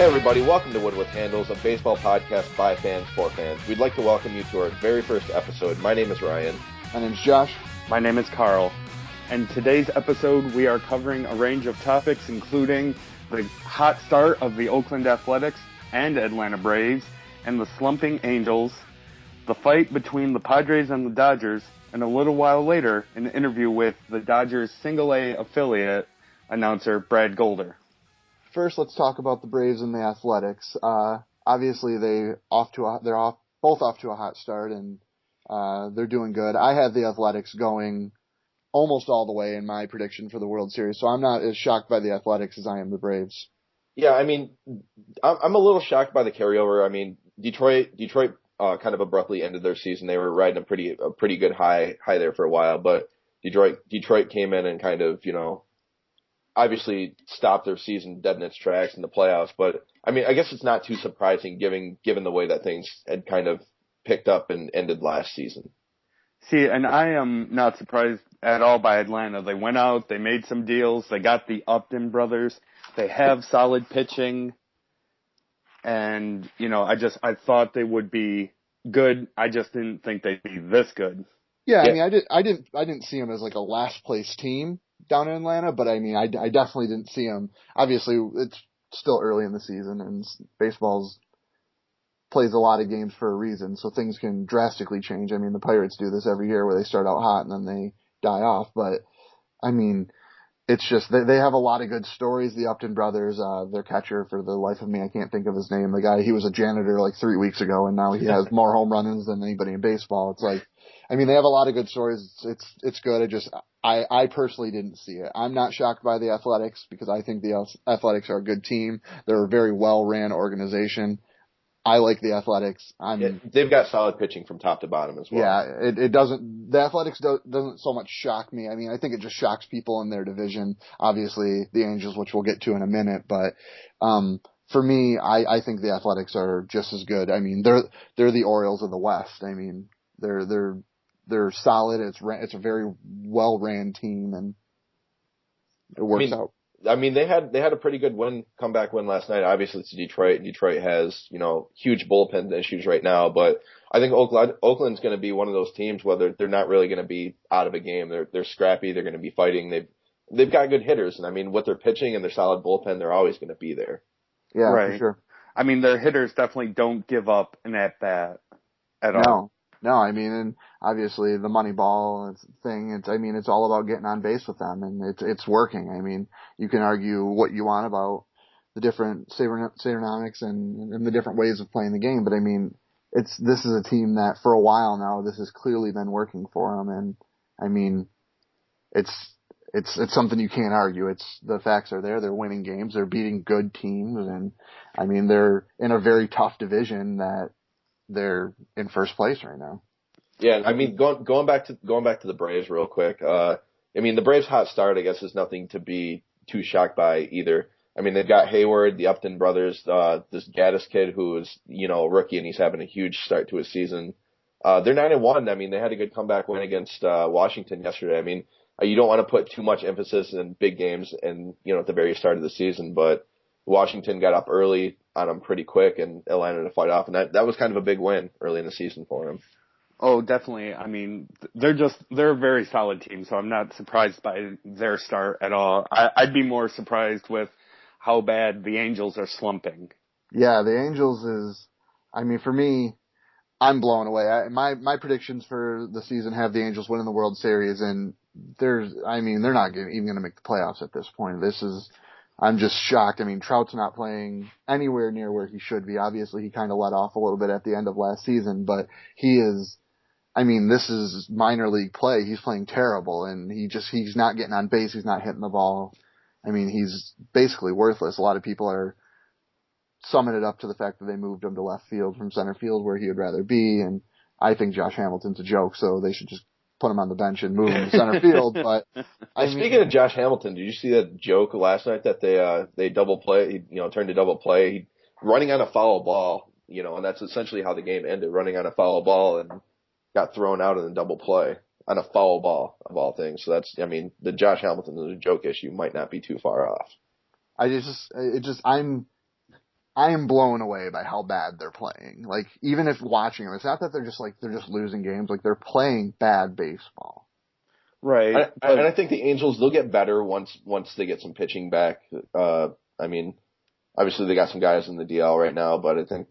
Hey everybody, welcome to Wood with Handles, a baseball podcast by fans for fans. We'd like to welcome you to our very first episode. My name is Ryan. My name is Josh. My name is Carl. And today's episode, we are covering a range of topics, including the hot start of the Oakland Athletics and Atlanta Braves, and the slumping Angels, the fight between the Padres and the Dodgers, and a little while later, an interview with the Dodgers' single-A affiliate announcer, Brad Golder. First, let's talk about the Braves and the Athletics. Obviously, they're both off to a hot start, and they're doing good. I had the Athletics going almost all the way in my prediction for the World Series, so I'm not as shocked by the Athletics as I am the Braves. Yeah, I mean, I'm a little shocked by the carryover. I mean, Detroit kind of abruptly ended their season. They were riding a pretty good high there for a while, but Detroit came in and kind of, obviously stopped their season dead in its tracks in the playoffs. But I mean, I guess it's not too surprising given the way that things had kind of picked up and ended last season. See, and I am not surprised at all by Atlanta. They went out, they made some deals, they got the Upton brothers, they have solid pitching, and, I thought they would be good. I just didn't think they'd be this good. Yeah, I mean, I didn't see them as like a last place team down in Atlanta, but I mean, I definitely didn't see them. Obviously, it's still early in the season, and baseball's plays a lot of games for a reason, so things can drastically change. I mean, the Pirates do this every year where they start out hot and then they die off, but I mean, it's just they have a lot of good stories. The Upton brothers, their catcher, for the life of me, I can't think of his name. The guy, he was a janitor like 3 weeks ago, and now he has more home runs than anybody in baseball. It's like, I mean, they have a lot of good stories. It's good. I personally didn't see it. I'm not shocked by the Athletics because I think the Athletics are a good team. They're a very well-ran organization. I like the Athletics. They've got solid pitching from top to bottom as well. Yeah, the Athletics doesn't so much shock me. I mean, I think it just shocks people in their division. Obviously, the Angels, which we'll get to in a minute, but for me, I think the Athletics are just as good. I mean, they're the Orioles of the West. I mean, they're solid. It's a very well-ran team, and it works out. I mean, they had a pretty good comeback win last night. Obviously, it's Detroit, and Detroit has, huge bullpen issues right now. But I think Oakland's going to be one of those teams where they're not really going to be out of a game. They're scrappy. They're going to be fighting. They've got good hitters, and I mean, with their pitching and their solid bullpen, they're always going to be there. Yeah, right. For sure. I mean, their hitters definitely don't give up an at-bat at all. No, I mean, and obviously the money ball thing, it's all about getting on base with them, and it's working. I mean, you can argue what you want about the different sabernomics and the different ways of playing the game, but I mean, this is a team that for a while now, this has clearly been working for them, and I mean, it's something you can't argue. The facts are there. They're winning games. They're beating good teams, and I mean, they're in a very tough division that they're in first place right now. Yeah, I mean, going back to the Braves real quick. I mean, the Braves' hot start, I guess, is nothing to be too shocked by either. I mean, they've got Hayward, the Upton brothers, this Gaddis kid who is, a rookie, and he's having a huge start to his season. They're 9-1. I mean, they had a good comeback win against Washington yesterday. I mean, you don't want to put too much emphasis in big games and, at the very start of the season, but Washington got up early on them pretty quick, and Atlanta to fight off, and that was kind of a big win early in the season for them. Oh, definitely. I mean, they're a very solid team, so I'm not surprised by their start at all. I'd be more surprised with how bad the Angels are slumping. Yeah, the Angels for me, I'm blown away. My predictions for the season have the Angels winning the World Series, and they're not even going to make the playoffs at this point. I'm just shocked. I mean, Trout's not playing anywhere near where he should be. Obviously, he kind of let off a little bit at the end of last season, but this is minor league play. He's playing terrible, and he's not getting on base. He's not hitting the ball. I mean, he's basically worthless. A lot of people are summing it up to the fact that they moved him to left field from center field where he would rather be, and I think Josh Hamilton's a joke, so they should just put him on the bench and move him to center field. But speaking of Josh Hamilton, did you see that joke last night that they double play? He turned to double play. He running on a foul ball, and that's essentially how the game ended. Running on a foul ball and got thrown out in the double play on a foul ball of all things. So the Josh Hamilton is a joke issue might not be too far off. I am blown away by how bad they're playing. Like, even if watching them, it's not that they're just losing games. Like, they're playing bad baseball. Right. And I think the Angels, they'll get better once they get some pitching back. I mean, obviously they got some guys in the DL right now, but I think,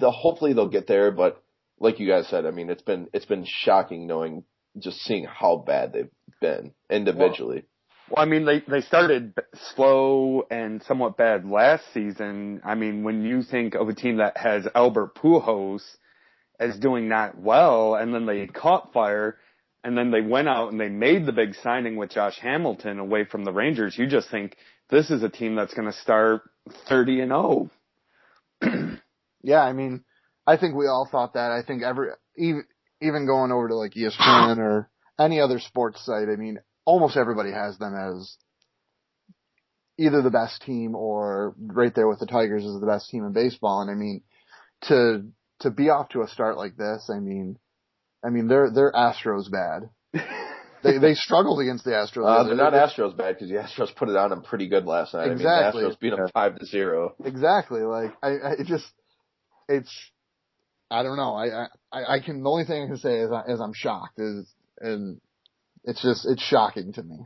hopefully they'll get there. But like you guys said, I mean, it's been shocking just seeing how bad they've been individually. Well, I mean, they started slow and somewhat bad last season. I mean, when you think of a team that has Albert Pujols as doing not well, and then they caught fire, and then they went out and they made the big signing with Josh Hamilton away from the Rangers, you just think this is a team that's going to start 30-0. Yeah, I mean, I think we all thought that. I think even going over to like ESPN or any other sports site, I mean, almost everybody has them as either the best team or right there with the Tigers as the best team in baseball. And I mean, to be off to a start like this, I mean, they're Astros bad. They struggled against the Astros. They're not Astros bad because the Astros put it on them pretty good last night. Exactly. I mean, the Astros beat them 5-0. Exactly. Like I don't know. The only thing I can say is I'm shocked and it's shocking to me.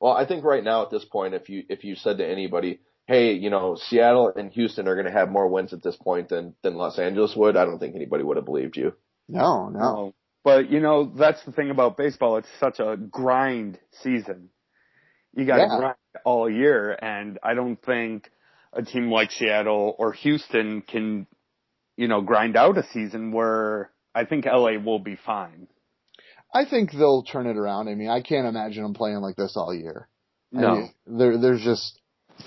Well, I think right now at this point, if you said to anybody, hey, Seattle and Houston are going to have more wins at this point than Los Angeles would, I don't think anybody would have believed you. No. But, that's the thing about baseball. It's such a grind season. You got to grind all year, and I don't think a team like Seattle or Houston can, grind out a season where I think LA will be fine. I think they'll turn it around. I mean, I can't imagine them playing like this all year. No. I mean,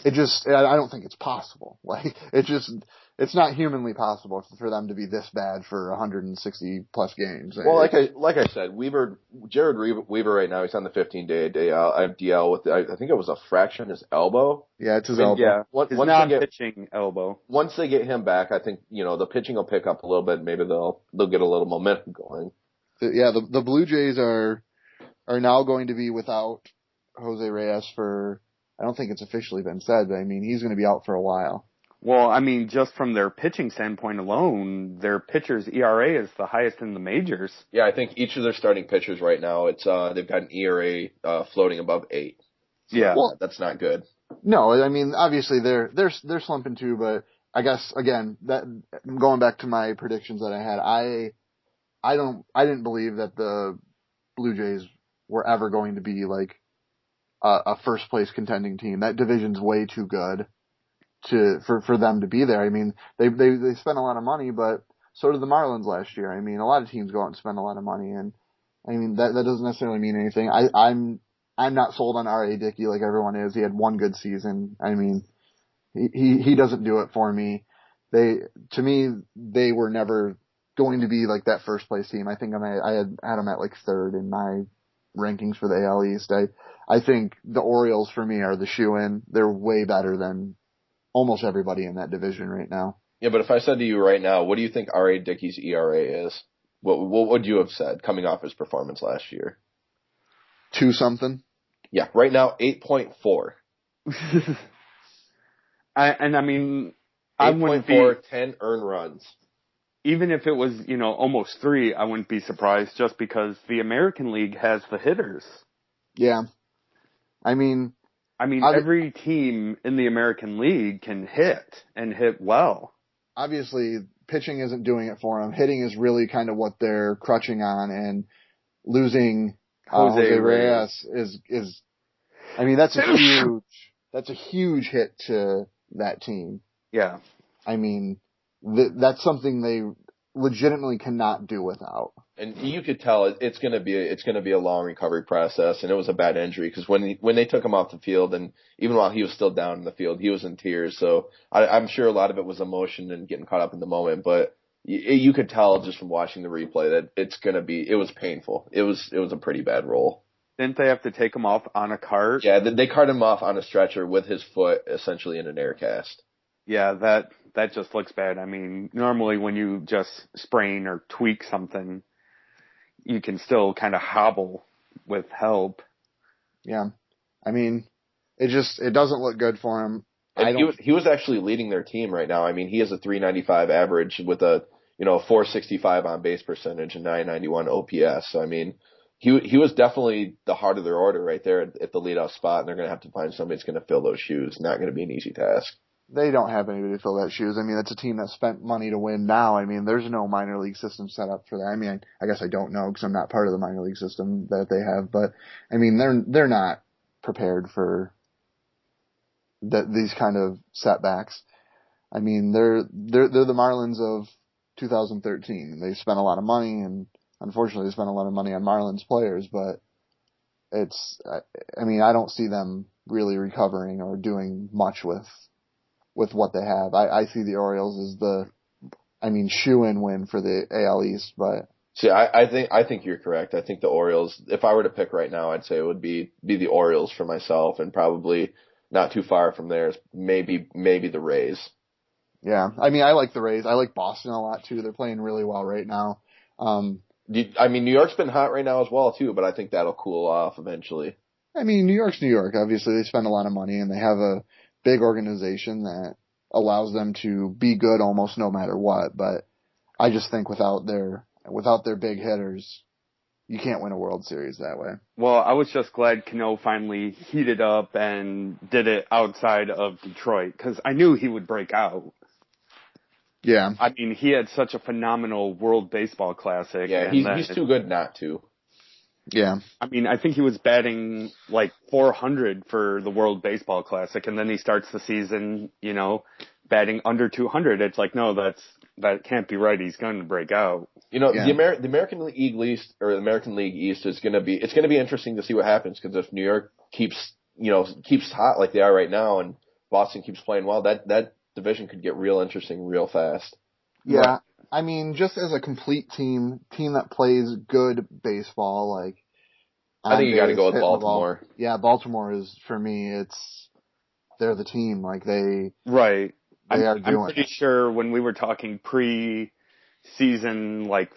I don't think it's possible. Like, it's not humanly possible for them to be this bad for 160 plus games. Well, like I said, Jared Weaver right now, he's on the 15-day DL with, I think it was a fracture in his elbow. Yeah, it's his elbow. Yeah, his non-pitching elbow. Once they get him back, I think, the pitching will pick up a little bit. Maybe they'll get a little momentum going. Yeah, the Blue Jays are now going to be without Jose Reyes for, I don't think it's officially been said, but I mean, he's going to be out for a while. Well, I mean, just from their pitching standpoint alone, their pitcher's ERA is the highest in the majors. Yeah, I think each of their starting pitchers right now, it's they've got an ERA floating above 8. So yeah, that's not good. No, I mean, obviously they're slumping too, but I guess again, that going back to my predictions that I had, I didn't believe that the Blue Jays were ever going to be like a first place contending team. That division's way too good for them to be there. I mean, they spent a lot of money, but so did the Marlins last year. I mean, a lot of teams go out and spend a lot of money, and I mean that doesn't necessarily mean anything. I'm not sold on R.A. Dickey like everyone is. He had one good season. I mean, he doesn't do it for me. To me, they were never going to be like that first place team. I think I had them at like third in my rankings for the AL East. I think the Orioles for me are the shoe-in. They're way better than almost everybody in that division right now. Yeah, but if I said to you right now, what do you think R.A. Dickey's ERA is? What would you have said coming off his performance last year? 2 something? Yeah, right now 8.4. I mean, 8.4, 10 earned runs. Even if it was, almost 3, I wouldn't be surprised just because the American League has the hitters. Yeah. I mean, every team in the American League can hit and hit well. Obviously, pitching isn't doing it for them. Hitting is really kind of what they're crutching on, and losing Jose Reyes is I mean, that's a huge hit to that team. Yeah. I mean, that's something they legitimately cannot do without. And you could tell it's going to be a long recovery process, and it was a bad injury because when they took him off the field, and even while he was still down in the field, he was in tears. So I'm sure a lot of it was emotion and getting caught up in the moment, but you could tell just from watching the replay that it was painful. It was a pretty bad roll. Didn't they have to take him off on a cart? Yeah, they carted him off on a stretcher with his foot essentially in an air cast. Yeah, that just looks bad. I mean, normally when you just sprain or tweak something, you can still kind of hobble with help. Yeah. I mean, it doesn't look good for him. And he was actually leading their team right now. I mean, he has a 395 average with a 465 on base percentage and 991 OPS. So I mean, he was definitely the heart of their order right there at the leadoff spot, and they're going to have to find somebody that's going to fill those shoes. Not going to be an easy task. They don't have anybody to fill that shoes. I mean, it's a team that spent money to win now. I mean, there's no minor league system set up for that. I mean, I guess I don't know because I'm not part of the minor league system that they have, but I mean, they're not prepared for these kind of setbacks. I mean, they're the Marlins of 2013. They spent a lot of money, and unfortunately, they spent a lot of money on Marlins players, but I mean, I don't see them really recovering or doing much with what they have. I see the Orioles as shoe-in win for the AL East, but. See, I think you're correct. I think the Orioles, if I were to pick right now, I'd say it would be the Orioles for myself, and probably not too far from there is maybe the Rays. Yeah. I mean, I like the Rays. I like Boston a lot too. They're playing really well right now. I mean, New York's been hot right now as well too, but I think that'll cool off eventually. I mean, New York's New York. Obviously, they spend a lot of money, and they have a big organization that allows them to be good almost no matter what. But I just think without their big hitters, you can't win a World Series that way. Well, I was just glad Cano finally heated up and did it outside of Detroit, because I knew he would break out. Yeah. I mean, he had such a phenomenal World Baseball Classic. Yeah, he's too good not to. Yeah. I mean, I think he was batting like 400 for the World Baseball Classic, and then he starts the season, batting under 200. It's like, no, that can't be right. He's going to break out. The American League East or the American League East is going to be interesting to see what happens, because if New York keeps hot like they are right now, and Boston keeps playing well, that division could get real interesting real fast. Yeah. But, I mean, just as a complete team that plays good baseball, like I think you got to go with Baltimore. Yeah, Baltimore is, for me, they're the team. Like right. I'm pretty sure when we were talking pre-season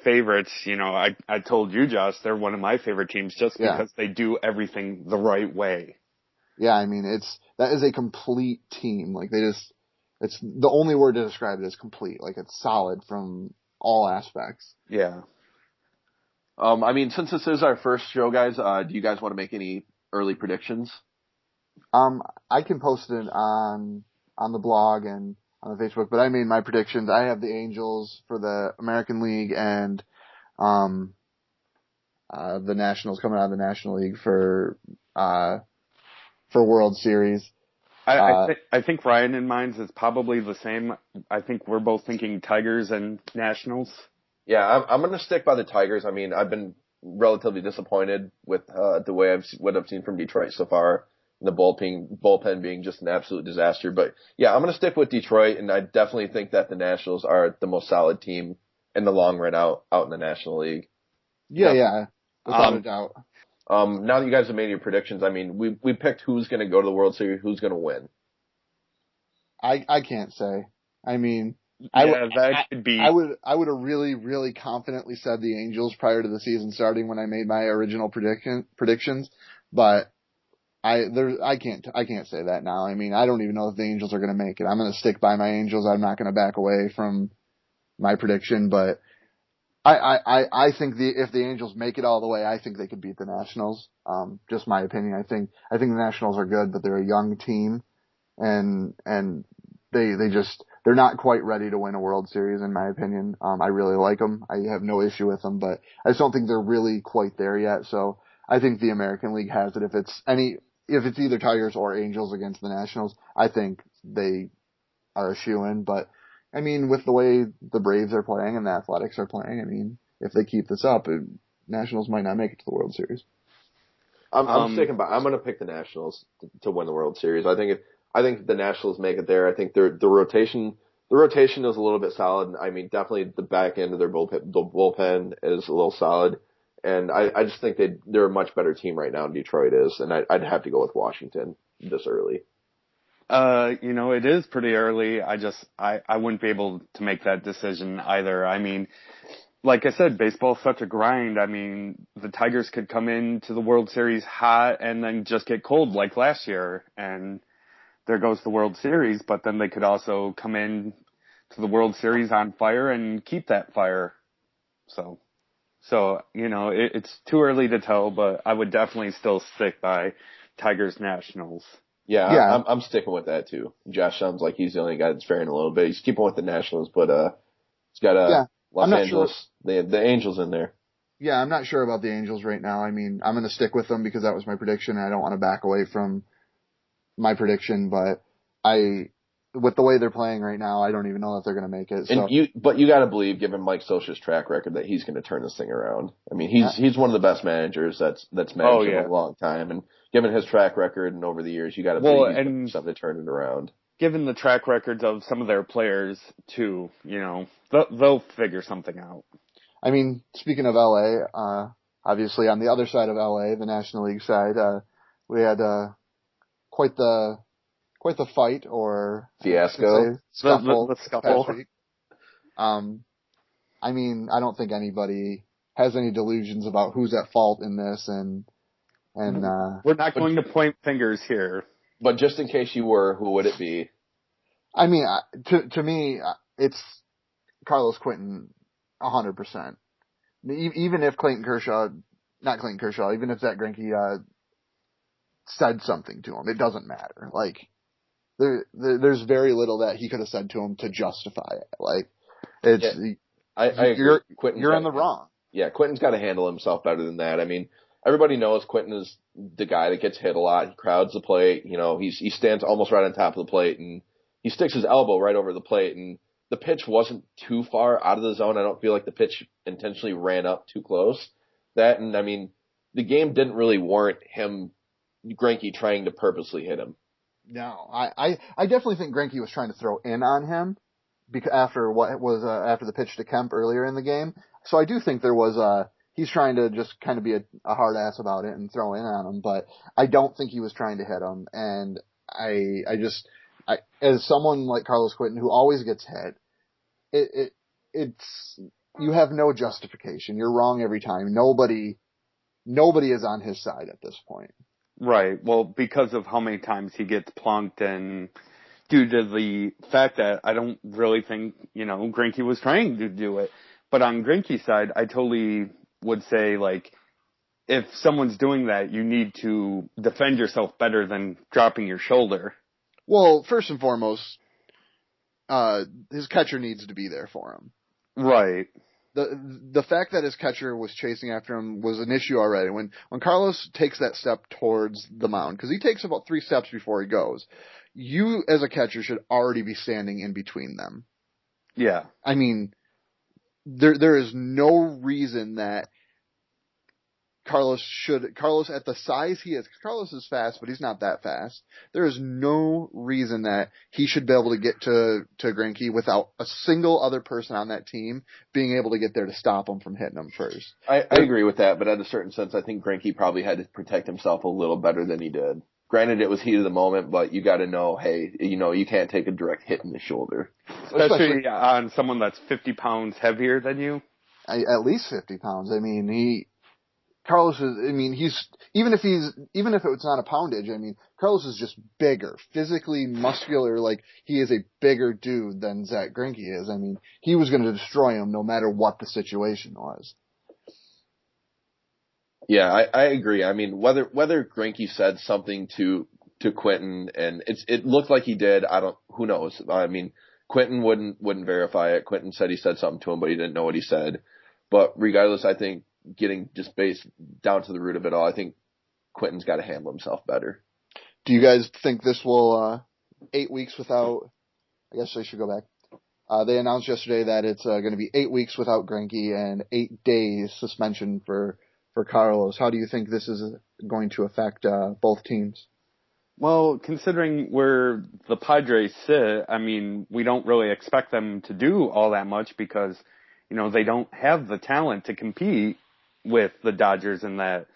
favorites, I told you, Josh, they're one of my favorite teams just because they do everything the right way. Yeah, I mean, that is a complete team. Like it's the only word to describe it is complete. Like it's solid from all aspects. Yeah. I mean, since this is our first show, guys, do you guys want to make any early predictions? I can post it on the blog and on the Facebook, but I made my predictions. I have the Angels for the American League and the Nationals coming out of the National League for World Series. I think Ryan and mine's is probably the same. I think we're both thinking Tigers and Nationals. Yeah, I'm going to stick by the Tigers. I mean, I've been relatively disappointed with the way what I've seen from Detroit so far. The bullpen being just an absolute disaster. But yeah, I'm going to stick with Detroit, and I definitely think that the Nationals are the most solid team in the long run out in the National League. Yeah, without a doubt. Now that you guys have made your predictions, I mean, we picked who's going to go to the World Series, who's going to win. I can't say. I mean, that could be. I would have really, really confidently said the Angels prior to the season starting when I made my original predictions, but I can't say that now. I mean, I don't even know if the Angels are going to make it. I'm going to stick by my Angels. I'm not going to back away from my prediction, but I think if the Angels make it all the way, I think they could beat the Nationals. Just my opinion. I think the Nationals are good, but they're a young team, and they're not quite ready to win a World Series, in my opinion. I really like them. I have no issue with them, but I just don't think they're really quite there yet. So I think the American League has it. If it's either Tigers or Angels against the Nationals, I think they are a shoo-in. But I mean, with the way the Braves are playing and the Athletics are playing, I mean, if they keep this up, Nationals might not make it to the World Series. I'm sticking by. I'm going to pick the Nationals to win the World Series. I think the Nationals make it there. I think the rotation is a little bit solid. I mean, definitely the back end of their bullpen is a little solid. And I just think they're a much better team right now than Detroit is. And I'd have to go with Washington this early. It is pretty early. I wouldn't be able to make that decision either. I mean, like I said, baseball's such a grind. I mean, the Tigers could come into the World Series hot and then just get cold like last year. And there goes the World Series, but then they could also come in to the World Series on fire and keep that fire. So it's too early to tell, but I would definitely still stick by Tigers Nationals. Yeah. I'm sticking with that too. Josh sounds like he's the only guy that's faring a little bit. He's keeping with the Nationals, but he's got Los Angeles, the Angels in there. Yeah, I'm not sure about the Angels right now. I mean, I'm going to stick with them because that was my prediction, and I don't want to back away from my prediction, but with the way they're playing right now, I don't even know if they're going to make it. So. But you got to believe, given Mike Scioscia's track record, that he's going to turn this thing around. I mean, he's one of the best managers that's managed in a long time, and given his track record and over the years, you got to believe he's going to something to turn it around. Given the track records of some of their players too, they'll figure something out. I mean, speaking of LA, obviously on the other side of LA, the National League side, we had quite the fight or fiasco, scuffle. The scuffle. I mean, I don't think anybody has any delusions about who's at fault in this, and we're not going to point fingers here. But just in case you were, who would it be? I mean, to me, it's Carlos Quentin, 100%. Even if even if Zach Greinke said something to him, it doesn't matter. Like, there's very little that he could have said to him to justify it. Like, I agree. You're in the wrong. Yeah, Quentin's got to handle himself better than that. I mean, everybody knows Quentin is the guy that gets hit a lot. He crowds the plate. He stands almost right on top of the plate, and he sticks his elbow right over the plate. And the pitch wasn't too far out of the zone. I don't feel like the pitch intentionally ran up too close. And I mean, the game didn't really warrant Greinke trying to purposely hit him. No, I definitely think Greinke was trying to throw in on him after the pitch to Kemp earlier in the game. So I do think there was he's trying to just kind of be a hard ass about it and throw in on him, but I don't think he was trying to hit him. And I as someone like Carlos Quentin who always gets hit, it's you have no justification. You're wrong every time. Nobody is on his side at this point. Right. Well, because of how many times he gets plunked and due to the fact that I don't really think, Greinke was trying to do it. But on Greinke's side, I totally would say, like, if someone's doing that, you need to defend yourself better than dropping your shoulder. Well, first and foremost, his catcher needs to be there for him. Right. The fact that his catcher was chasing after him was an issue already. When Carlos takes that step towards the mound, because he takes about 3 steps before he goes, you as a catcher should already be standing in between them. Yeah. I mean, there is no reason that Carlos at the size he is, because Carlos is fast, but he's not that fast. There is no reason that he should be able to get to Greinke without a single other person on that team being able to get there to stop him from hitting him first. I agree with that, but in a certain sense, I think Greinke probably had to protect himself a little better than he did. Granted, it was heat of the moment, but you got to know, hey, you can't take a direct hit in the shoulder. Especially on someone that's 50 pounds heavier than you. At least 50 pounds. I mean, Carlos is, even if it's not a poundage, Carlos is just bigger, physically muscular, like he is a bigger dude than Zach Greinke is. He was going to destroy him no matter what the situation was. Yeah, I agree. Whether Greinke said something to Quentin, and it looked like he did, who knows? Quentin wouldn't verify it. Quentin said he said something to him, but he didn't know what he said. But regardless, I think getting just based down to the root of it all, I think Quentin's got to handle himself better. Do you guys think this will 8 weeks without? I guess I should go back. They announced yesterday that it's going to be 8 weeks without Greinke and 8 days suspension for Carlos. How do you think this is going to affect both teams? Well, considering where the Padres sit, we don't really expect them to do all that much because, they don't have the talent to compete with the Dodgers in that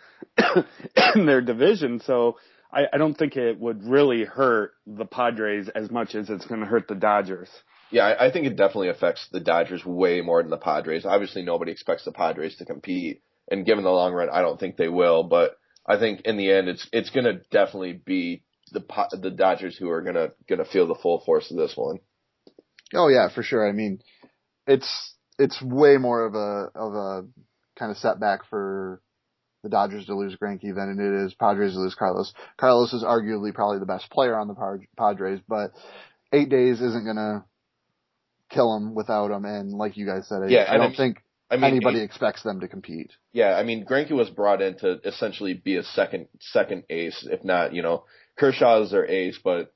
in their division. So I don't think it would really hurt the Padres as much as it's going to hurt the Dodgers. Yeah, I think it definitely affects the Dodgers way more than the Padres. Obviously, nobody expects the Padres to compete. And given the long run, I don't think they will. But I think in the end, it's going to definitely be the Dodgers who are gonna feel the full force of this one. Oh yeah, for sure. I mean, it's way more of a kind of setback for the Dodgers to lose Greinke than it is Padres to lose Carlos. Carlos is arguably probably the best player on the Padres, but 8 days isn't gonna kill him without him. And like you guys said, I don't think anybody expects them to compete. Yeah, I mean, Greinke was brought in to essentially be a second ace, if not, Kershaw is their ace, but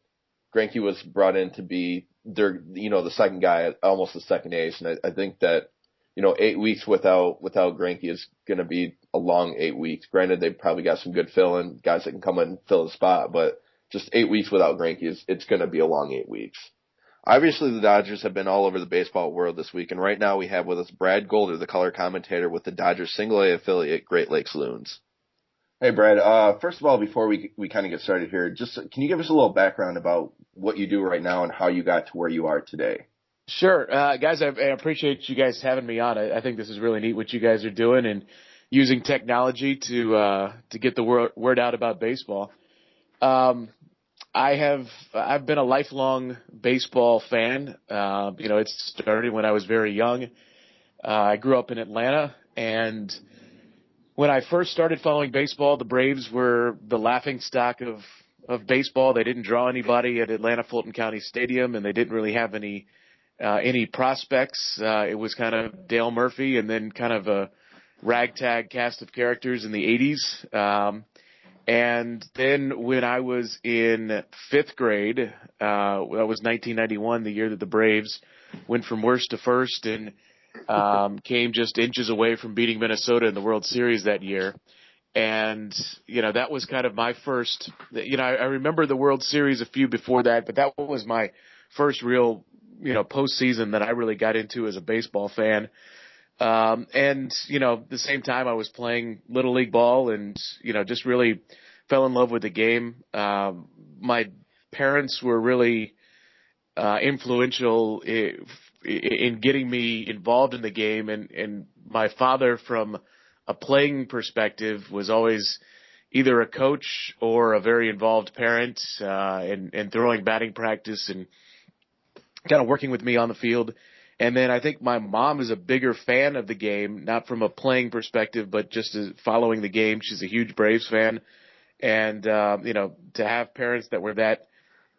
Greinke was brought in to be the second guy, almost the second ace. And I think that, 8 weeks without Greinke is going to be a long 8 weeks. Granted, they've probably got some good fill-in guys that can come in and fill the spot, but just 8 weeks without Greinke it's going to be a long 8 weeks. Obviously, the Dodgers have been all over the baseball world this week, and right now we have with us Brad Golder, the color commentator with the Dodgers single-A affiliate Great Lakes Loons. Hey, Brad. First of all, before we kind of get started here, just can you give us a little background about what you do right now and how you got to where you are today? Sure. Guys, I appreciate you guys having me on. I think this is really neat what you guys are doing and using technology to get the word out about baseball. I've been a lifelong baseball fan. It started when I was very young. I grew up in Atlanta, and when I first started following baseball, the Braves were the laughingstock of baseball. They didn't draw anybody at Atlanta Fulton County Stadium, and they didn't really have any prospects. It was kind of Dale Murphy and then kind of a ragtag cast of characters in the 80s. And then when I was in fifth grade, that was 1991, the year that the Braves went from worst to first and came just inches away from beating Minnesota in the World Series that year. And, that was kind of my first, I remember the World Series a few before that, but that was my first real, postseason that I really got into as a baseball fan. And, at the same time I was playing Little League ball and, just really fell in love with the game. My parents were really influential in getting me involved in the game. And my father, from a playing perspective, was always either a coach or a very involved parent, and throwing batting practice and kind of working with me on the field. And then I think my mom is a bigger fan of the game, not from a playing perspective, but just as following the game. She's a huge Braves fan. And, to have parents that were that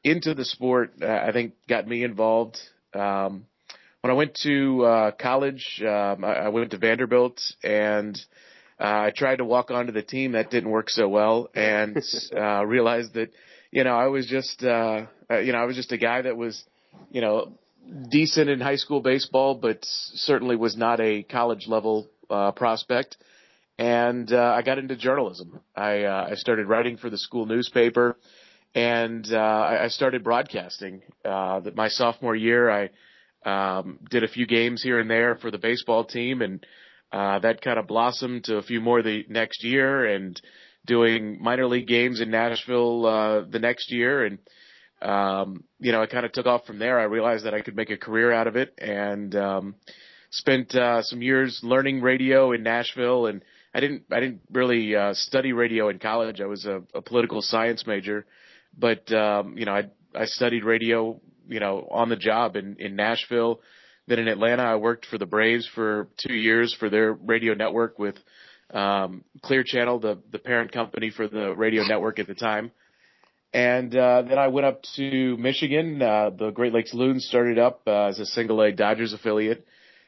into the sport, I think got me involved. When I went to college, I went to Vanderbilt, and I tried to walk onto the team. That didn't work so well, and realized that, I was just a guy that was, decent in high school baseball, but certainly was not a college level prospect. And I got into journalism. I started writing for the school newspaper, and I started broadcasting. My sophomore year, I did a few games here and there for the baseball team, and that kind of blossomed to a few more the next year, and doing minor league games in Nashville the next year. And it kind of took off from there. I realized that I could make a career out of it, and spent some years learning radio in Nashville. And I didn't really study radio in college. I was a political science major, but I studied radio, on the job in Nashville. Then in Atlanta, I worked for the Braves for 2 years for their radio network with Clear Channel, the parent company for the radio network at the time. And then I went up to Michigan. The Great Lakes Loons started up as a single-A Dodgers affiliate,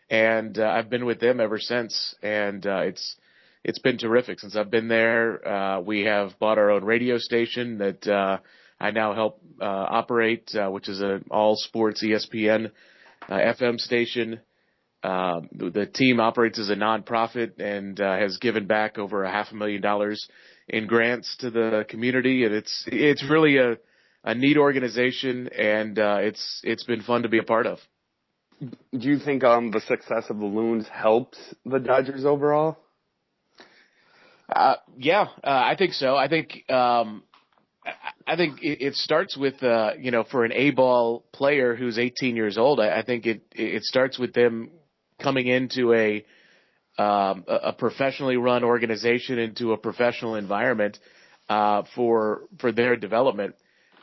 and I've been with them ever since. And it's been terrific since I've been there. We have bought our own radio station that I now help operate, which is an all-sports ESPN FM station. The team operates as a nonprofit and has given back over $500,000 in grants to the community, and it's really a neat organization, and it's been fun to be a part of. Do you think the success of the Loons helps the Dodgers overall? Yeah, I think so. I think it starts with for an A-ball player who's 18 years old. I think it starts with them coming into a professionally run organization, into a professional environment for their development.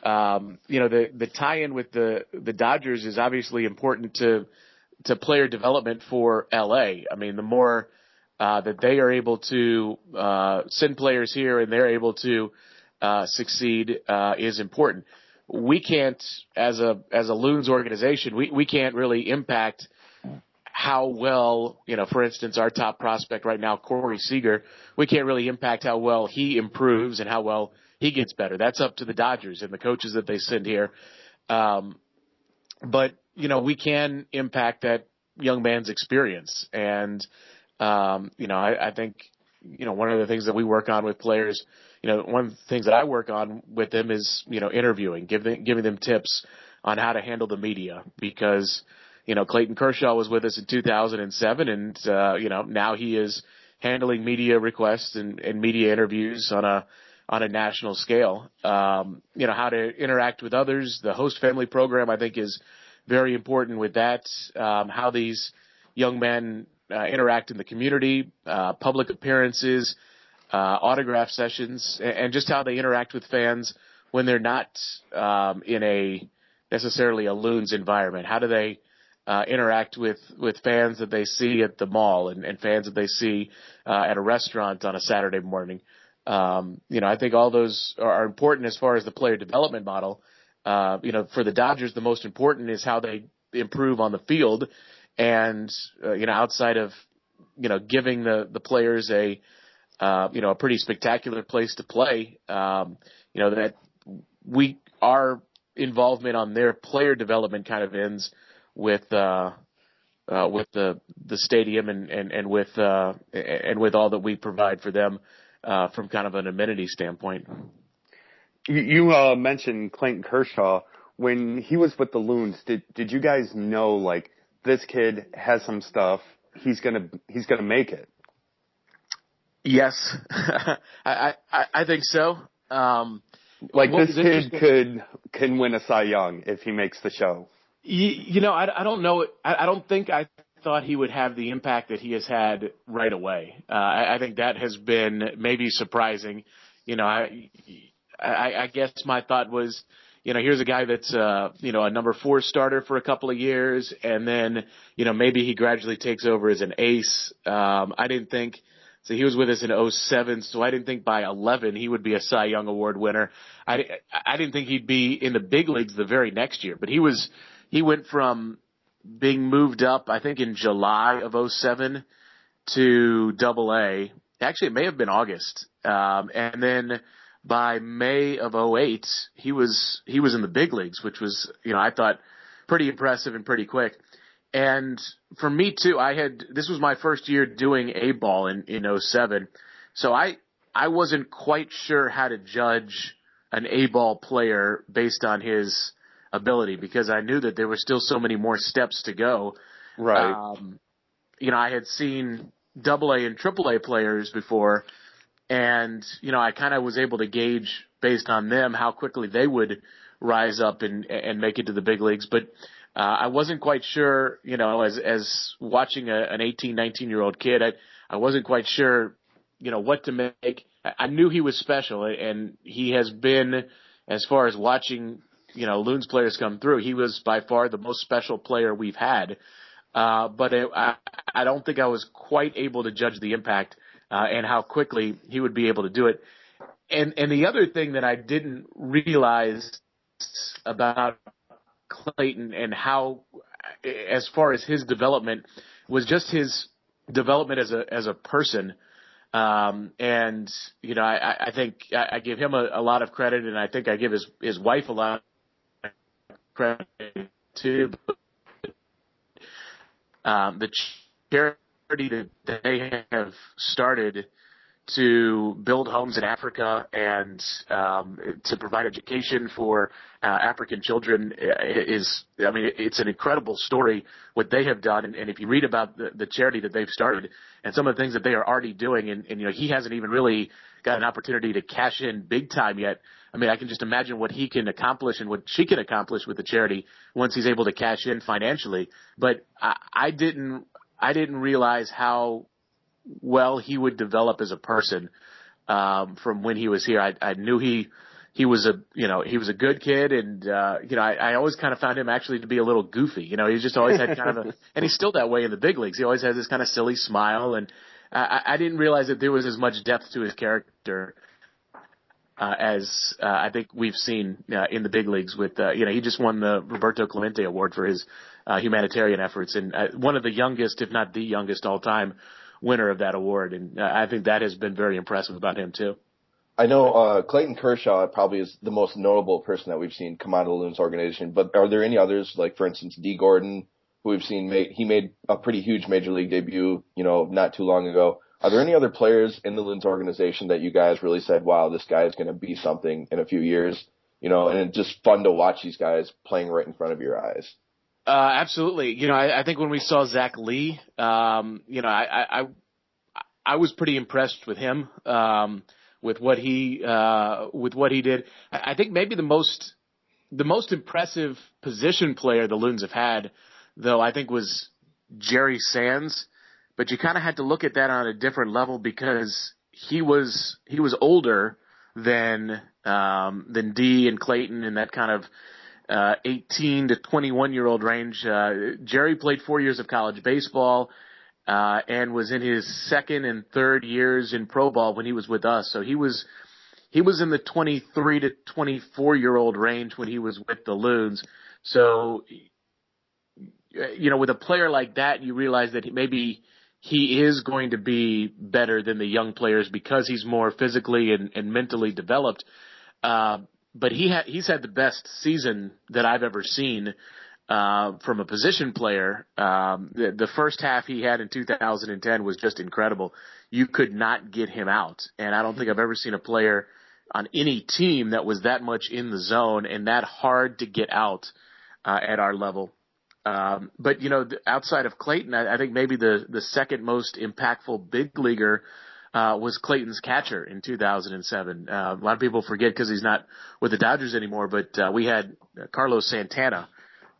The tie-in with the Dodgers is obviously important to player development for LA. I mean, the more that they are able to send players here and they're able to succeed is important. We can't, as a Loons organization, we can't really impact how well, for instance, our top prospect right now, Corey Seager, we can't really impact how well he improves and how well he gets better. That's up to the Dodgers and the coaches that they send here. But we can impact that young man's experience. And, I think, one of the things that we work on with players, one of the things that I work on with them is, interviewing, giving them tips on how to handle the media, because, Clayton Kershaw was with us in 2007 and, now he is handling media requests and media interviews on a national scale. How to interact with others. The host family program, I think, is very important with that. How these young men interact in the community, public appearances, autograph sessions, and just how they interact with fans when they're not in necessarily a Loons environment. How do they interact with fans that they see at the mall and fans that they see at a restaurant on a Saturday morning? I think all those are important as far as the player development model. For the Dodgers, the most important is how they improve on the field, and outside of giving the players a pretty spectacular place to play, that our involvement on their player development kind of ends with the stadium and with all that we provide for them from kind of an amenity standpoint. You mentioned Clayton Kershaw. When he was with the Loons, did you guys know, like, this kid has some stuff, he's gonna make it? Yes, I think so. This kid can win a Cy Young if he makes the show. I don't know. I don't think I thought he would have the impact that he has had right away. I think that has been maybe surprising. I guess my thought was, here's a guy that's, a number 4 starter for a couple of years, and then, maybe he gradually takes over as an ace. I didn't think, so he was with us in 2007, so I didn't think by 2011 he would be a Cy Young Award winner. I didn't think he'd be in the big leagues the very next year, but he went from being moved up, I think in July of 2007 to AA. Actually, it may have been August. And then by May of 2008, he was in the big leagues, which was, I thought pretty impressive and pretty quick. And for me too, this was my first year doing A-ball in 2007. So I wasn't quite sure how to judge an A-ball player based on his ability, because I knew that there were still so many more steps to go. Right. I had seen AA and AAA players before, and, I kind of was able to gauge based on them how quickly they would rise up and make it to the big leagues. But I wasn't quite sure, as watching an 18, 19-year-old kid, I wasn't quite sure, what to make. I knew he was special, and he has been, as far as watching, Loons players come through, he was by far the most special player we've had. But I don't think I was quite able to judge the impact and how quickly he would be able to do it. And the other thing that I didn't realize about Clayton and how, as far as his development, was just his development as a person. I think I give him a lot of credit, and I think I give his wife a lot of credit too. The charity that they have started to build homes in Africa and to provide education for African children it's an incredible story what they have done. And if you read about the charity that they've started and some of the things that they are already doing, and he hasn't even really got an opportunity to cash in big time yet. I mean, I can just imagine what he can accomplish and what she can accomplish with the charity once he's able to cash in financially. But I didn't realize how well he would develop as a person from when he was here. I knew he he was a good kid, and I always kind of found him actually to be a little goofy. He just always had kind of and he's still that way in the big leagues. He always has this kind of silly smile, and I didn't realize that there was as much depth to his character as I think we've seen in the big leagues. With he just won the Roberto Clemente Award for his humanitarian efforts, and one of the youngest, if not the youngest, all-time winner of that award. And I think that has been very impressive about him too. I know Clayton Kershaw probably is the most notable person that we've seen come out of the Loons organization, but are there any others, like, for instance, Dee Gordon, who we've seen he made a pretty huge major league debut, not too long ago. Are there any other players in the Loons organization that you guys really said, wow, this guy is going to be something in a few years? And it's just fun to watch these guys playing right in front of your eyes. Absolutely. I think when we saw Zach Lee, I was pretty impressed with him. With what he did. I think maybe the most impressive position player the Loons have had, though, I think was Jerry Sands. But you kind of had to look at that on a different level because he was older than Dee and Clayton in that kind of 18 to 21-year-old range. Jerry played 4 years of college baseball. And was in his second and third years in pro ball when he was with us. So he was in the 23 to 24-year-old range when he was with the Loons. So, with a player like that, you realize that maybe he is going to be better than the young players because he's more physically and mentally developed. But he's had the best season that I've ever seen. From a position player, the first half he had in 2010 was just incredible. You could not get him out. And I don't think I've ever seen a player on any team that was that much in the zone and that hard to get out at our level. But, outside of Clayton, I think maybe the second most impactful big leaguer was Clayton's catcher in 2007. A lot of people forget because he's not with the Dodgers anymore, but we had Carlos Santana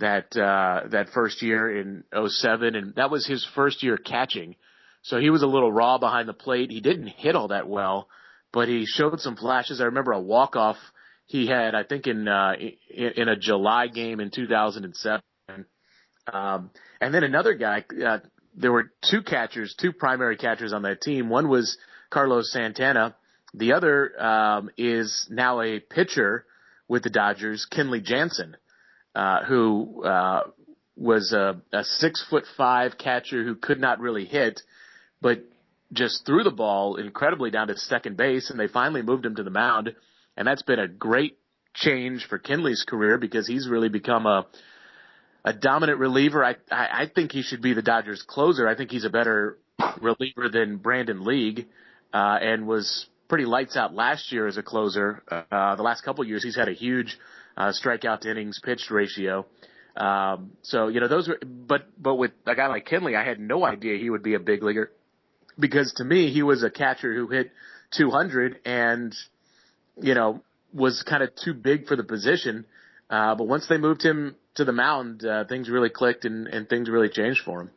that first year in 2007, and that was his first year catching. So he was a little raw behind the plate. He didn't hit all that well, but he showed some flashes. I remember a walk-off he had, I think, in a July game in 2007. And then another guy, there were two primary catchers on that team. One was Carlos Santana. The other is now a pitcher with the Dodgers, Kenley Jansen. Who was a 6'5" catcher who could not really hit, but just threw the ball incredibly down to second base, and they finally moved him to the mound. And that's been a great change for Kenley's career because he's really become a dominant reliever. I think he should be the Dodgers closer. I think he's a better reliever than Brandon League, and was pretty lights out last year as a closer. The last couple of years he's had a huge strikeout to innings pitched ratio. So, those were, but with a guy like Kenley, I had no idea he would be a big leaguer because to me, he was a catcher who hit 200 and, was kind of too big for the position. But once they moved him to the mound, things really clicked and things really changed for him.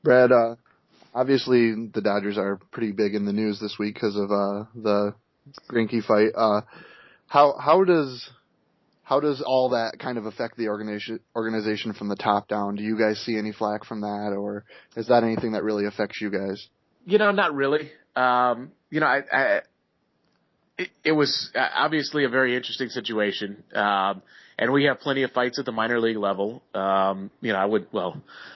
Brad, obviously the Dodgers are pretty big in the news this week because of the Greinke fight. How does all that kind of affect the organization from the top down? Do you guys see any flack from that, or is that anything that really affects you guys? Not really. It was obviously a very interesting situation. And we have plenty of fights at the minor league level. I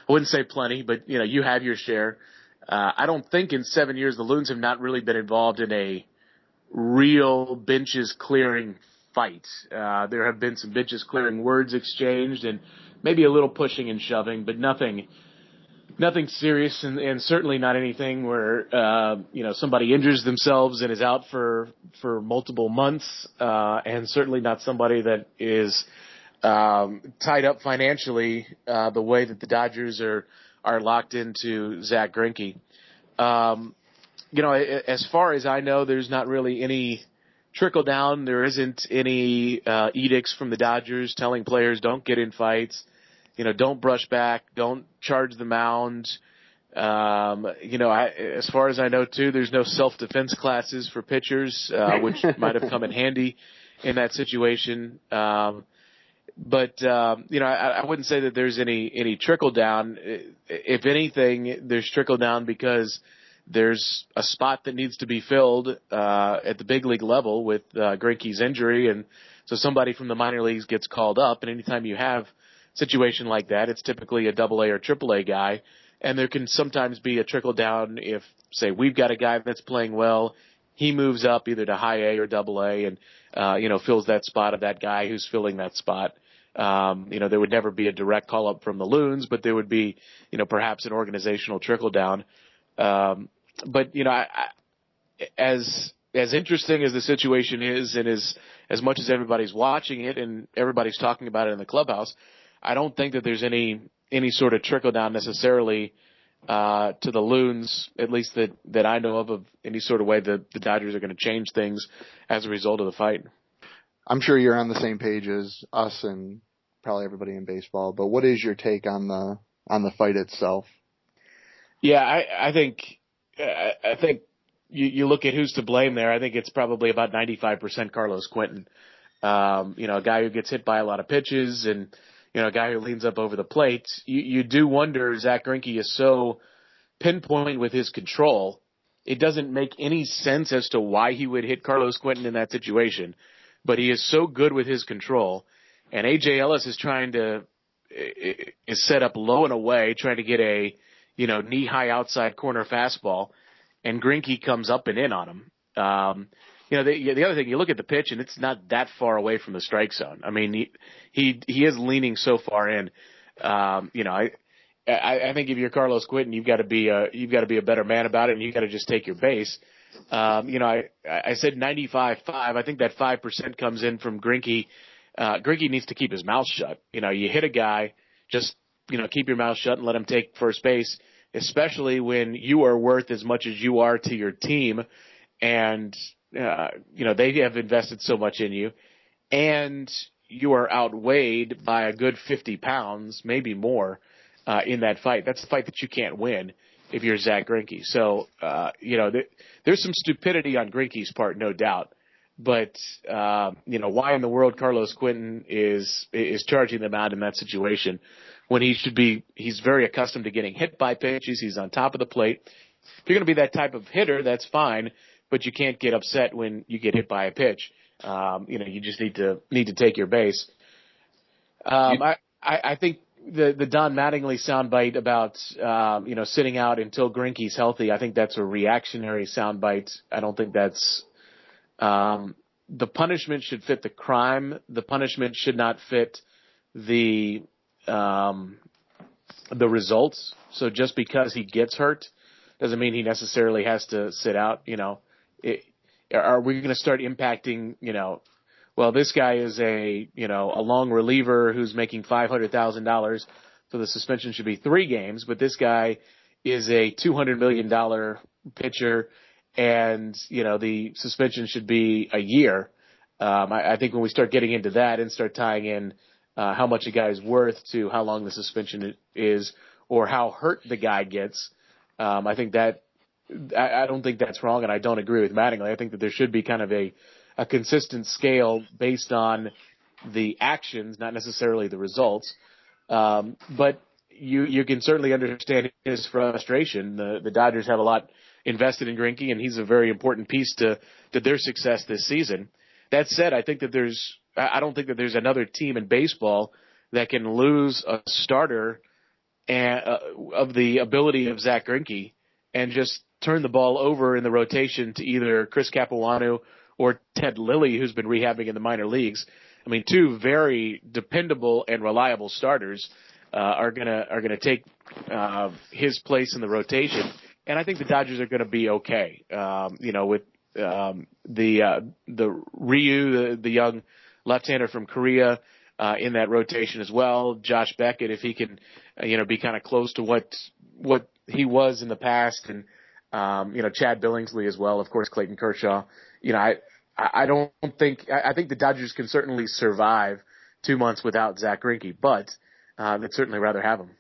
wouldn't say plenty, but you have your share. I don't think in 7 years the Loons have not really been involved in a real benches clearing fight. There have been some benches clearing words exchanged and maybe a little pushing and shoving, but nothing serious and certainly not anything where, somebody injures themselves and is out for multiple months, and certainly not somebody that is, tied up financially, the way that the Dodgers are locked into Zach Greinke. As far as I know, there's not really any trickle down. There isn't any edicts from the Dodgers telling players don't get in fights, don't brush back, don't charge the mound. As far as I know too, there's no self-defense classes for pitchers, which might have come in handy in that situation. But I wouldn't say that there's any trickle down. If anything, there's trickle down because there's a spot that needs to be filled at the big league level with Greinke's injury, and so somebody from the minor leagues gets called up. And anytime you have a situation like that, it's typically a AA or AAA guy, and there can sometimes be a trickle down if, say, we've got a guy that's playing well, he moves up either to high A or AA, and fills that spot of that guy who's filling that spot. There would never be a direct call up from the Loons, but there would be, perhaps an organizational trickle down. But as interesting as the situation is, and as much as everybody's watching it and everybody's talking about it in the clubhouse, I don't think that there's any sort of trickle down necessarily to the Loons, at least that I know of any sort of way that the Dodgers are going to change things as a result of the fight. I'm sure you're on the same page as us and probably everybody in baseball, but what is your take on the fight itself? Yeah, I think you look at who's to blame there. I think it's probably about 95% Carlos Quentin. A guy who gets hit by a lot of pitches and, a guy who leans up over the plate. You do wonder, Zach Greinke is so pinpoint with his control. It doesn't make any sense as to why he would hit Carlos Quentin in that situation. But he is so good with his control, and A.J. Ellis is set up low and away, trying to get a, knee-high outside corner fastball, and Greinke comes up and in on him. The other thing, you look at the pitch, and it's not that far away from the strike zone. I mean, he is leaning so far in. I think if you're Carlos Quentin, you've got to be a better man about it, and you've got to just take your base. I said 95.5. I think that 5% comes in from Greinke. Greinke needs to keep his mouth shut. You hit a guy, just, keep your mouth shut and let him take first base, especially when you are worth as much as you are to your team. And, they have invested so much in you, and you are outweighed by a good 50 pounds, maybe more, in that fight. That's a fight that you can't win if you're Zach Greinke. So, there's some stupidity on Greinke's part, no doubt. But, why in the world Carlos Quentin is charging them out in that situation when he's very accustomed to getting hit by pitches. He's on top of the plate. If you're going to be that type of hitter, that's fine, but you can't get upset when you get hit by a pitch. You just need to take your base. I think the Don Mattingly soundbite about, sitting out until Greinke's healthy, I think that's a reactionary soundbite. I don't think that's, the punishment should fit the crime. The punishment should not fit the results. So just because he gets hurt doesn't mean he necessarily has to sit out. Are we going to start impacting, well, this guy is a long reliever who's making $500,000, so the suspension should be 3 games. But this guy is a $200 million pitcher, and the suspension should be a year. I think when we start getting into that and start tying in how much a guy is worth to how long the suspension is, or how hurt the guy gets, I think that I don't think that's wrong, and I don't agree with Mattingly. I think that there should be kind of a consistent scale based on the actions, not necessarily the results. But you can certainly understand his frustration. The Dodgers have a lot invested in Greinke, and he's a very important piece to their success this season. That said, I don't think that there's another team in baseball that can lose a starter of the ability of Zach Greinke and just turn the ball over in the rotation to either Chris Capuano or Ted Lilly, who's been rehabbing in the minor leagues. I mean, 2 very dependable and reliable starters are gonna take his place in the rotation, and I think the Dodgers are going to be okay. With the Ryu, the young left-hander from Korea, in that rotation as well. Josh Beckett, if he can, be kind of close to what he was in the past, and Chad Billingsley as well. Of course, Clayton Kershaw. I think the Dodgers can certainly survive 2 months without Zach Greinke, but I'd certainly rather have him.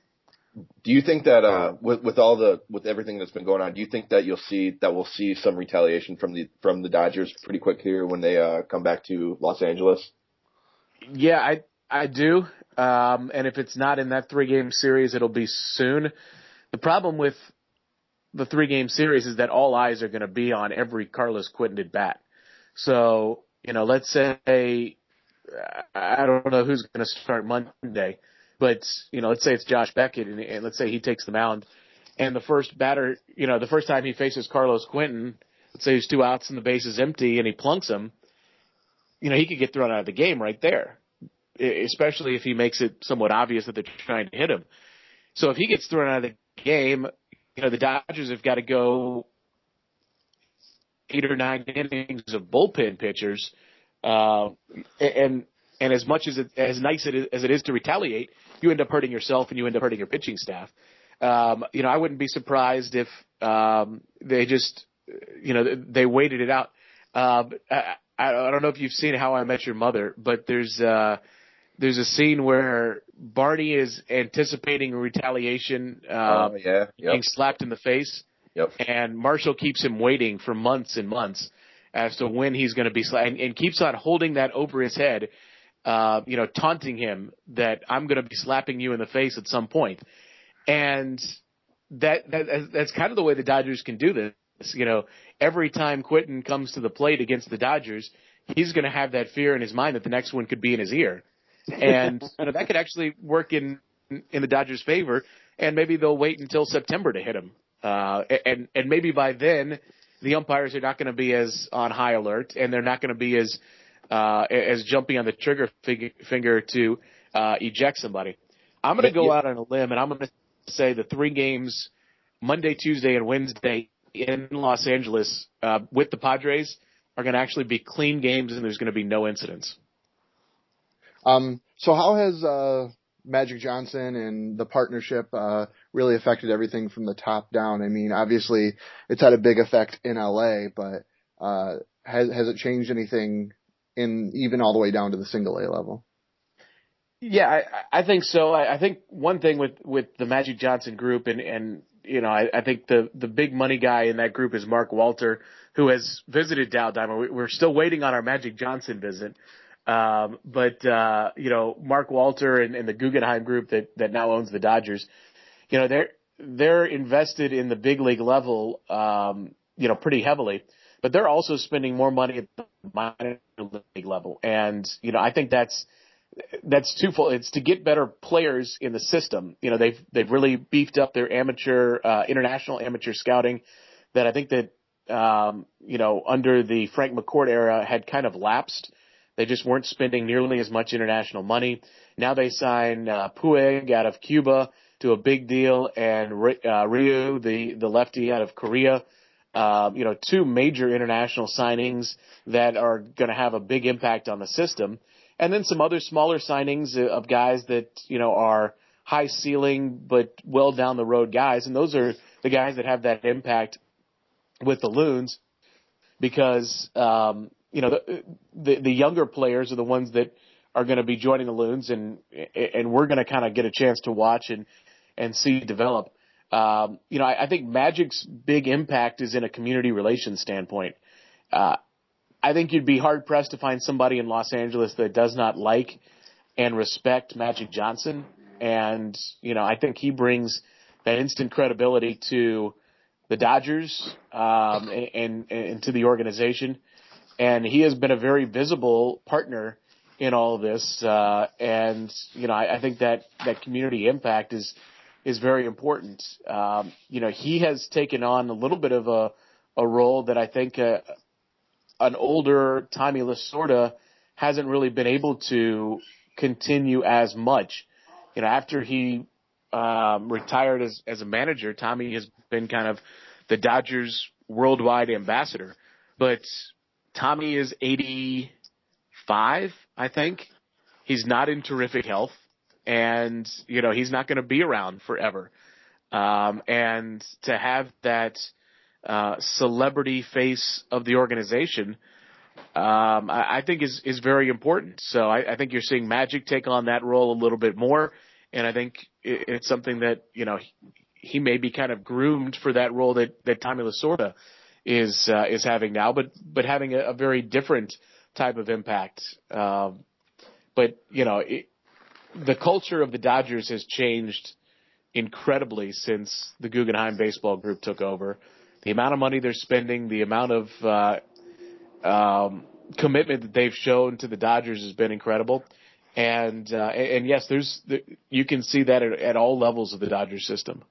Do you think that with everything that's been going on, do you think that we'll see some retaliation from the Dodgers pretty quick here when they come back to Los Angeles? Yeah, I do. And if it's not in that 3-game series, it'll be soon. The problem with the 3-game series is that all eyes are going to be on every Carlos Quentin at bat. So, let's say, I don't know who's going to start Monday, but, let's say it's Josh Beckett, and let's say he takes the mound, and the first batter, the first time he faces Carlos Quentin, let's say he's 2 outs and the base is empty, and he plunks him, he could get thrown out of the game right there, especially if he makes it somewhat obvious that they're trying to hit him. So if he gets thrown out of the game, the Dodgers have got to go 8 or 9 innings of bullpen pitchers, and as much as nice as it is to retaliate, you end up hurting yourself and you end up hurting your pitching staff. I wouldn't be surprised if they just, they waited it out. I don't know if you've seen How I Met Your Mother, but there's a scene where Barney is anticipating retaliation, being slapped in the face. Yep. And Marshall keeps him waiting for months and months as to when he's going to be slapped, and keeps on holding that over his head, taunting him that I'm going to be slapping you in the face at some point. And that's kind of the way the Dodgers can do this. Every time Quentin comes to the plate against the Dodgers, he's going to have that fear in his mind that the next one could be in his ear. And that could actually work in the Dodgers' favor, and maybe they'll wait until September to hit him. And maybe by then the umpires are not going to be as on high alert, and they're not going to be as jumpy on the trigger finger to eject somebody. I'm going to go out on a limb, and I'm going to say the 3 games, Monday, Tuesday, and Wednesday in Los Angeles with the Padres are going to actually be clean games, and there's going to be no incidents. So how has Magic Johnson and the partnership really affected everything from the top down? I mean, obviously it's had a big effect in LA, but has it changed anything in even all the way down to the single A level? Yeah, I think so. I think one thing with the Magic Johnson group, and I think the big money guy in that group is Mark Walter, who has visited Dow Diamond. We're still waiting on our Magic Johnson visit. But Mark Walter and the Guggenheim group that now owns the Dodgers, they're invested in the big league level, pretty heavily, but they're also spending more money at the minor league level. And, I think that's twofold. It's to get better players in the system. They've really beefed up their international amateur scouting that I think that, under the Frank McCourt era had kind of lapsed. They just weren't spending nearly as much international money. Now they sign Puig out of Cuba to a big deal, and Ryu, the lefty out of Korea. 2 major international signings that are going to have a big impact on the system. And then some other smaller signings of guys that, are high ceiling but well down the road guys. And those are the guys that have that impact with the Loons because, the younger players are the ones that are going to be joining the Loons, and we're going to kind of get a chance to watch and see develop. I think Magic's big impact is in a community relations standpoint. I think you'd be hard pressed to find somebody in Los Angeles that does not like and respect Magic Johnson. And, I think he brings that instant credibility to the Dodgers, and to the organization. And he has been a very visible partner in all of this. And I think that community impact is very important. He has taken on a little bit of a role that I think an older Tommy Lasorda hasn't really been able to continue as much. After he retired as a manager, Tommy has been kind of the Dodgers worldwide ambassador. But Tommy is 85, I think. He's not in terrific health, and he's not going to be around forever. And to have that celebrity face of the organization, I think is very important. So I think you're seeing Magic take on that role a little bit more, and I think it's something that, he may be kind of groomed for that role that Tommy Lasorda is having now, but having a very different type of impact. But the culture of the Dodgers has changed incredibly since the Guggenheim Baseball Group took over. The amount of money they're spending, the amount of commitment that they've shown to the Dodgers has been incredible. And yes, you can see that at all levels of the Dodgers system.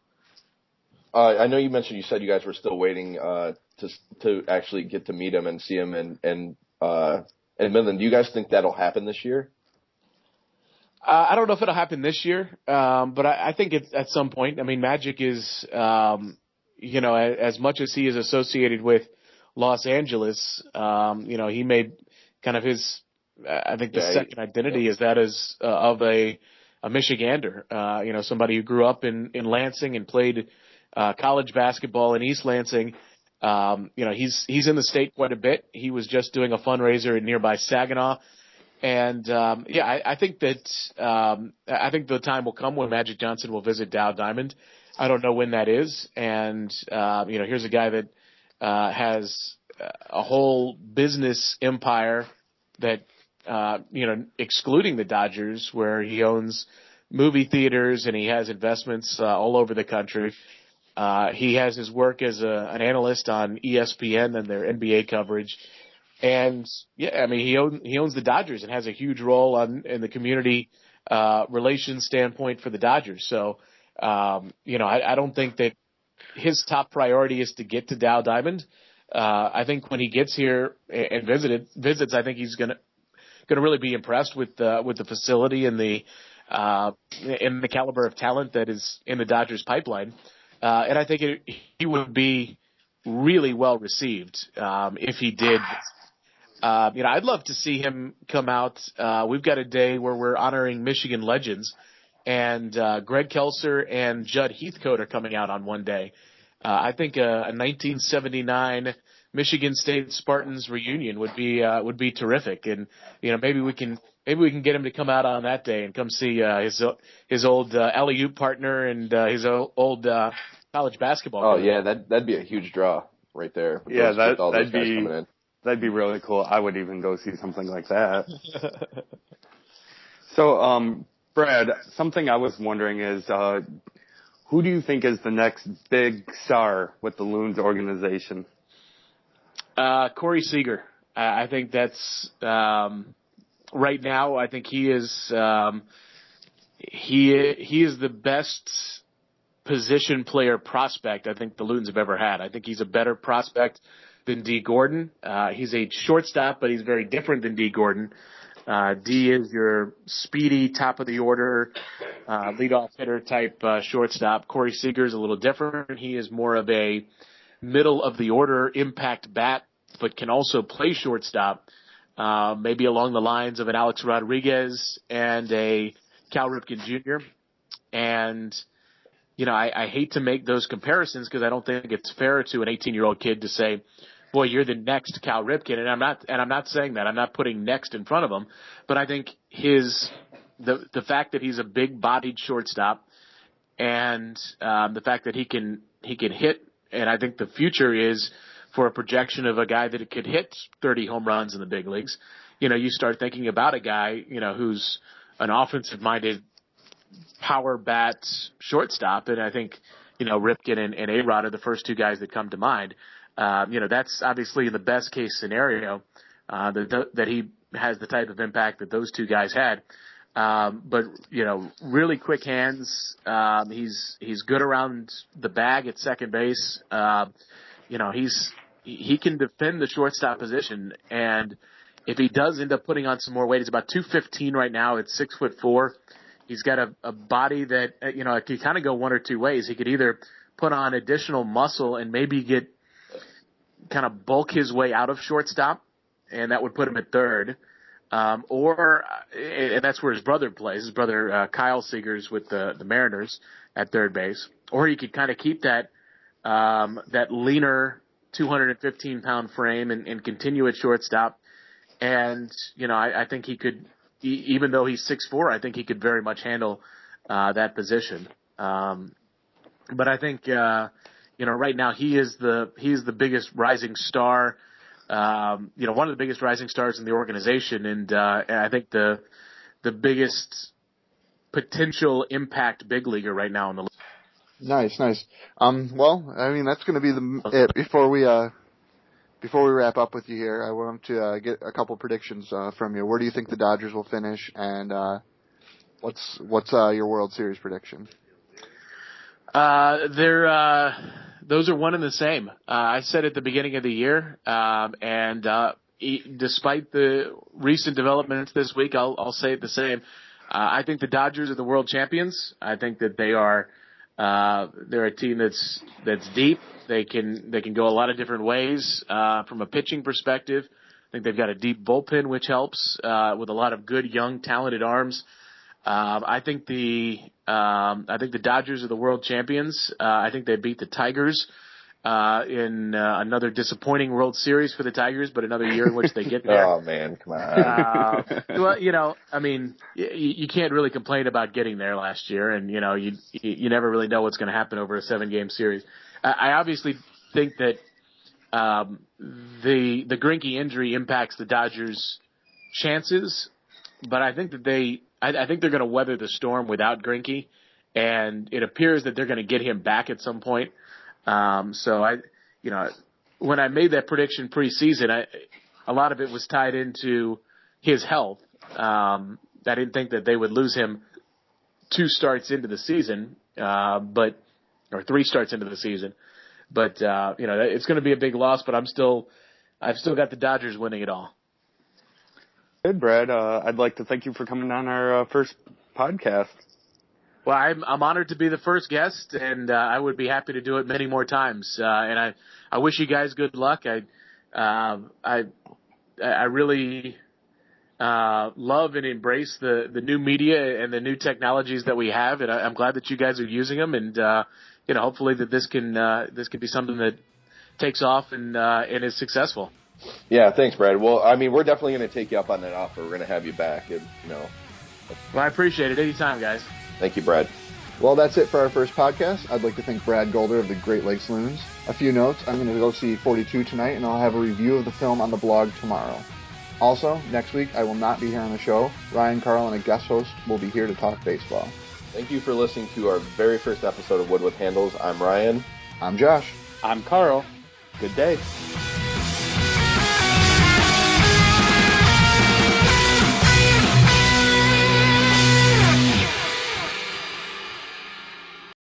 I know you said you guys were still waiting to actually get to meet him and see him in Midland. Do you guys think that'll happen this year? I don't know if it'll happen this year, but I think it's at some point. I mean, Magic is, as much as he is associated with Los Angeles, he made kind of his, I think the second identity is that of a Michigander, somebody who grew up in Lansing and played college basketball in East Lansing. He's in the state quite a bit. He was just doing a fundraiser in nearby Saginaw. And, I think that, I think the time will come when Magic Johnson will visit Dow Diamond. I don't know when that is. And, here's a guy that, has a whole business empire that, excluding the Dodgers, where he owns movie theaters and he has investments, all over the country. He has his work as an analyst on ESPN and their NBA coverage. And he owns the Dodgers and has a huge role in the community relations standpoint for the Dodgers. So, I don't think that his top priority is to get to Dow Diamond. I think when he gets here and visits, I think he's gonna really be impressed with the facility and the caliber of talent that is in the Dodgers pipeline. And I think he would be really well received if he did. I'd love to see him come out. We've got a day where we're honoring Michigan legends, and Greg Kelser and Judd Heathcote are coming out on one day. I think a 1979 Michigan State Spartans reunion would be terrific, and maybe we can get him to come out on that day and come see his old alley-oop partner and his old college basketball. Oh yeah, that'd be a huge draw right there. Yeah, that'd be really cool. I would even go see something like that. So, Brad, something I was wondering is, who do you think is the next big star with the Loons organization? Corey Seager. I think that's right now. I think he is he is the best position player prospect I think the Loons have ever had. I think he's a better prospect than Dee Gordon. He's a shortstop, but he's very different than Dee Gordon. Dee is your speedy, top of the order, leadoff hitter type shortstop. Corey Seager is a little different. He is more of a middle of the order impact bat, but can also play shortstop, maybe along the lines of an Alex Rodriguez and a Cal Ripken Jr. And, I hate to make those comparisons because I don't think it's fair to an 18-year-old kid to say, boy, you're the next Cal Ripken. And I'm not saying that. I'm not putting next in front of him. But I think the fact that he's a big bodied shortstop and, the fact that he can hit, and I think the future is for a projection of a guy that could hit 30 home runs in the big leagues. You start thinking about a guy, who's an offensive minded power bat shortstop. And I think, Ripken and A-Rod are the first two guys that come to mind. That's obviously in the best case scenario, that he has the type of impact that those two guys had. But really quick hands. He's good around the bag at second base. He can defend the shortstop position. And if he does end up putting on some more weight, he's about 215 right now. It's 6'4". He's got a body that, it could kind of go one or two ways. He could either put on additional muscle and maybe get kind of bulk his way out of shortstop, and that would put him at third. And that's where his brother plays. His brother, Kyle Seager's with the Mariners at third base. Or he could kind of keep that leaner 215-pound frame and continue at shortstop. And, I think he could, even though he's 6'4", I think he could very much handle that position. But I think right now he is the biggest rising star. One of the biggest rising stars in the organization, and I think the biggest potential impact big leaguer right now in the league. Nice. Well, I mean, that's going to be it. Before we wrap up with you here, I want to get a couple predictions from you. Where do you think the Dodgers will finish, and what's your World Series prediction? Those are one and the same. I said at the beginning of the year, and despite the recent developments this week, I'll say it the same. I think the Dodgers are the world champions. I think that they're a team that's deep. They can go a lot of different ways. From a pitching perspective, I think they've got a deep bullpen, which helps with a lot of good, young, talented arms. I think the Dodgers are the world champions. I think they beat the Tigers in another disappointing World Series for the Tigers, but another year in which they get there. Oh man, come on. Well, I mean, you can't really complain about getting there last year, and you never really know what's going to happen over a 7-game series. I obviously think that the Greinke injury impacts the Dodgers' chances, but I think that I think they're going to weather the storm without Greinke, and it appears that they're going to get him back at some point. So when I made that prediction preseason, a lot of it was tied into his health. I didn't think that they would lose him 2 starts into the season, or 3 starts into the season. But it's going to be a big loss. But I've still got the Dodgers winning it all. Good, Brad. I'd like to thank you for coming on our first podcast. Well, I'm honored to be the first guest, and I would be happy to do it many more times. And I wish you guys good luck. I really love and embrace the new media and the new technologies that we have, and I'm glad that you guys are using them. And hopefully that this can be something that takes off and is successful. Yeah, thanks, Brad. Well, I mean, we're definitely going to take you up on that offer. We're going to have you back. Well, I appreciate it. Anytime, guys. Thank you, Brad. Well, that's it for our first podcast. I'd like to thank Brad Golder of the Great Lakes Loons. A few notes. I'm going to go see 42 tonight, and I'll have a review of the film on the blog tomorrow. Also, next week, I will not be here on the show. Ryan, Carl, and a guest host will be here to talk baseball. Thank you for listening to our very first episode of Wood with Handles. I'm Ryan. I'm Josh. I'm Carl. Good day.